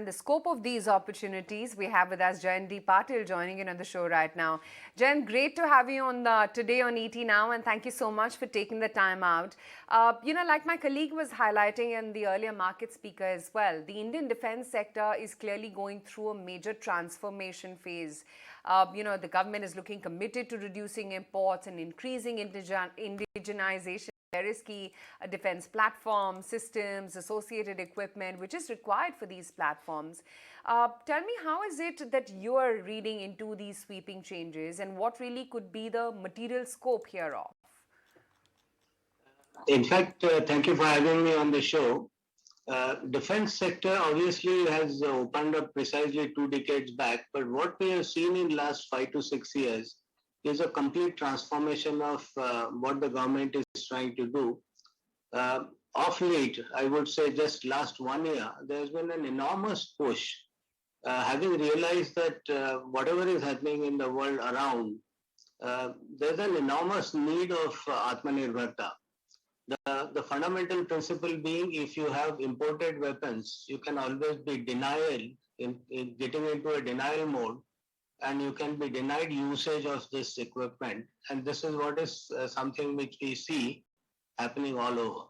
understand the scope of these opportunities, we have with us Jayan D. Patil joining in on the show right now. Jayan, great to have you on today on ET Now, and thank you so much for taking the time out. Like my colleague was highlighting and the earlier market speaker as well, the Indian defense sector is clearly going through a major transformation phase. The government is looking committed to reducing imports and increasing indigenization. There is key defense platform, systems, associated equipment, which is required for these platforms. Tell me, how is it that you are reading into these sweeping changes, and what really could be the material scope hereof? In fact, thank you for having me on the show. Defense sector obviously has opened up precisely 2 decades back, but what we have seen in last 5 to 6 years is a complete transformation of what the government is trying to do. Of late, I would say just last 1 year, there's been an enormous push, having realized that whatever is happening in the world around, there's an enormous need of Atmanirbharta. The fundamental principle being, if you have imported weapons, you can always be getting into a denial mode, and you can be denied usage of this equipment. And this is what is something which we see happening all over.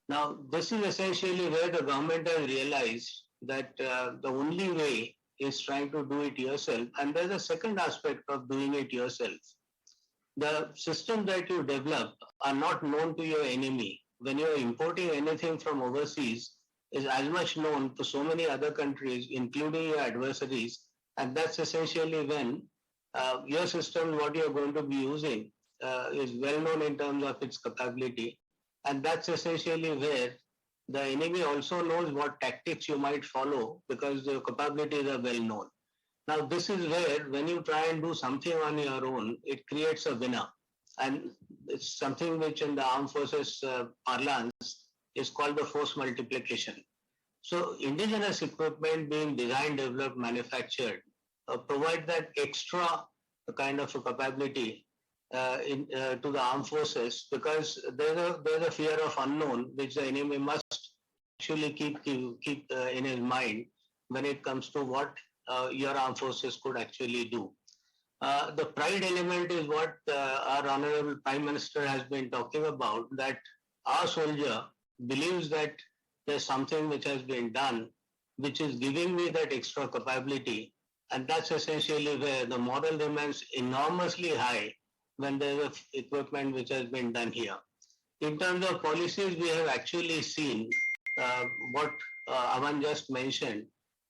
Now, this is essentially where the government has realized that the only way is trying to do it yourself. And there's a second aspect of doing it yourself. The systems that you develop are not known to your enemy. When you're importing anything from overseas, is as much known to so many other countries, including your adversaries, and that's essentially when your system, what you're going to be using, is well known in terms of its capability, and that's essentially where the enemy also knows what tactics you might follow because the capabilities are well known. Now, this is where, when you try and do something on your own, it creates a winner. And it's something which in the armed forces parlance is called the force multiplication. So indigenous equipment being designed, developed, manufactured, provide that extra kind of a capability to the armed forces, because there's a fear of unknown which the enemy must actually keep in his mind when it comes to what your armed forces could actually do. The pride element is what our Honorable Prime Minister has been talking about, that our soldier believes that there's something which has been done, which is giving me that extra capability. And that's essentially where the morale remains enormously high when there's equipment which has been done here. In terms of policies, we have actually seen what Aman just mentioned,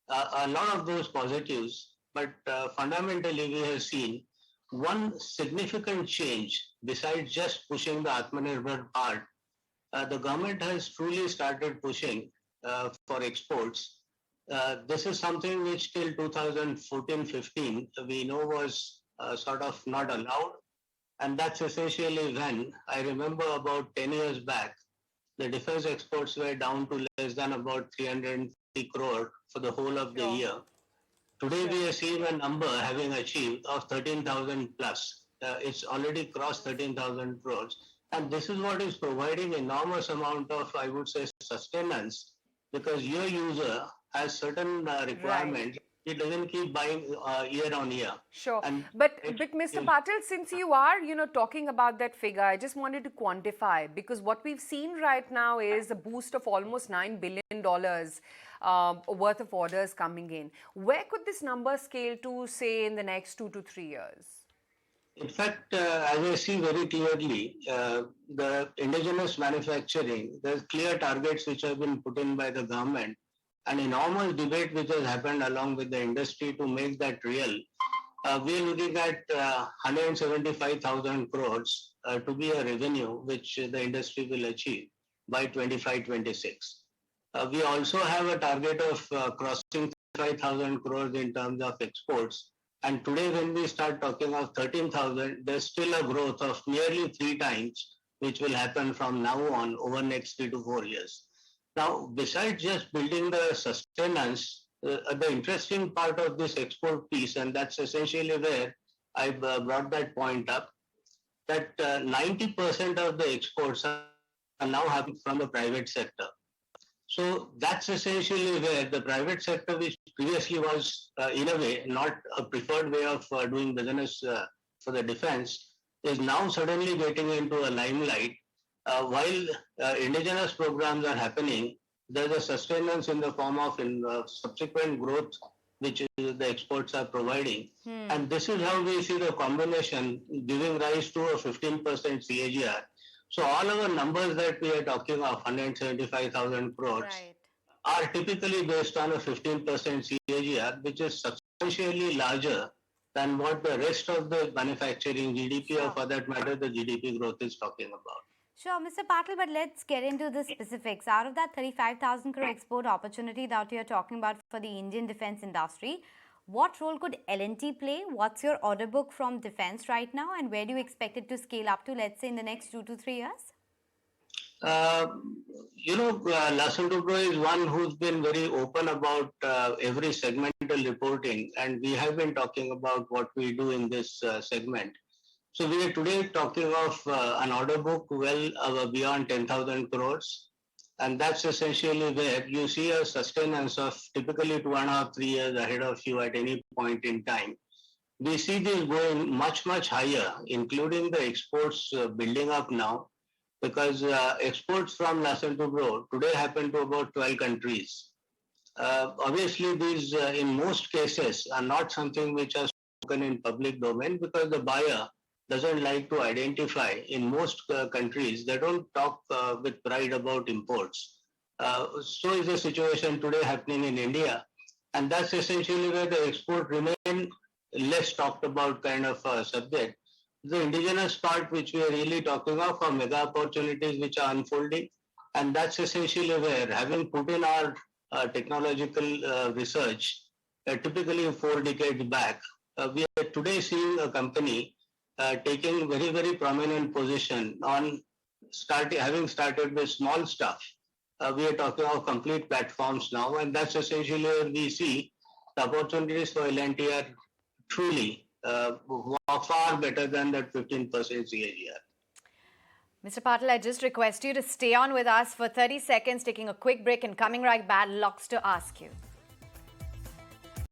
a lot of those positives, but fundamentally we have seen one significant change besides just pushing the Atmanirbhar part. The government has truly started pushing for exports. This is something which till 2014-15 we know was sort of not allowed, and that's essentially when, I remember about 10 years back, the defense exports were down to less than about 350 crore for the whole of the year. Today we are seeing a number having achieved of 13,000 plus. It's already crossed 13,000 crores. And this is what is providing enormous amount of, I would say, sustenance, because your user has certain requirements. Right. It doesn't keep buying year on year. Sure. But Mr. Patil, since you are, talking about that figure, I just wanted to quantify, because what we've seen right now is a boost of almost $9 billion worth of orders coming in. Where could this number scale to, say, in the next 2 to 3 years? In fact, as I see very clearly, the indigenous manufacturing, there's clear targets which have been put in by the government, an enormous debate which has happened along with the industry to make that real. We are looking at 175,000 crores to be a revenue which the industry will achieve by 25-26. We also have a target of crossing 5,000 crores in terms of exports. And today, when we start talking of 13,000, there's still a growth of nearly 3 times, which will happen from now on over next 3 to 4 years. Now, besides just building the sustenance, the interesting part of this export piece, and that's essentially where I brought that point up, that 90% of the exports are now happening from the private sector. So that's essentially where the private sector, which previously was in a way not a preferred way of doing business for the defense, is now suddenly getting into a limelight. While indigenous programs are happening, there's a sustenance in the form of subsequent growth, which the exports are providing. And this is how we see the combination giving rise to a 15% CAGR. So all our numbers that we are talking of, 175,000 crores, Right. are typically based on a 15% CAGR, which is substantially larger than what the rest of the manufacturing GDP, or Sure. for that matter, the GDP growth is talking about. Sure, Mr. Patil, but let's get into the specifics. Out of that 35,000 crore export opportunity that you're talking about for the Indian defense industry, what role could L&T play? What's your order book from defense right now, and where do you expect it to scale up to, let's say, in the next 2 to 3 years? Uh, Larsen Toubro is one who's been very open about every segmental reporting, and we have been talking about what we do in this segment. So we are today talking of an order book well beyond 10,000 crores, and that's essentially where you see a sustenance of typically 2.5, 3 years ahead of you at any point in time. We see this going much, much higher, including the exports building up now, because exports from Larsen Toubro today happen to about 12 countries. Obviously, these in most cases are not something which are spoken in public domain, because the buyer doesn't like to identify. In most countries, they don't talk with pride about imports. So is the situation today happening in India, and that's essentially where the export remain less talked about kind of subject. The indigenous part, which we are really talking of, are mega opportunities which are unfolding, and that's essentially where, having put in our technological research, typically 4 decades back, we are today seeing a company taking very, very prominent position on having started with small stuff. We are talking of complete platforms now, and that's essentially where we see the opportunities for L&T are truly far better than that 15% CAGR. Mr. Patil, I just request you to stay on with us for 30 seconds, taking a quick break and coming right back, lots to ask you.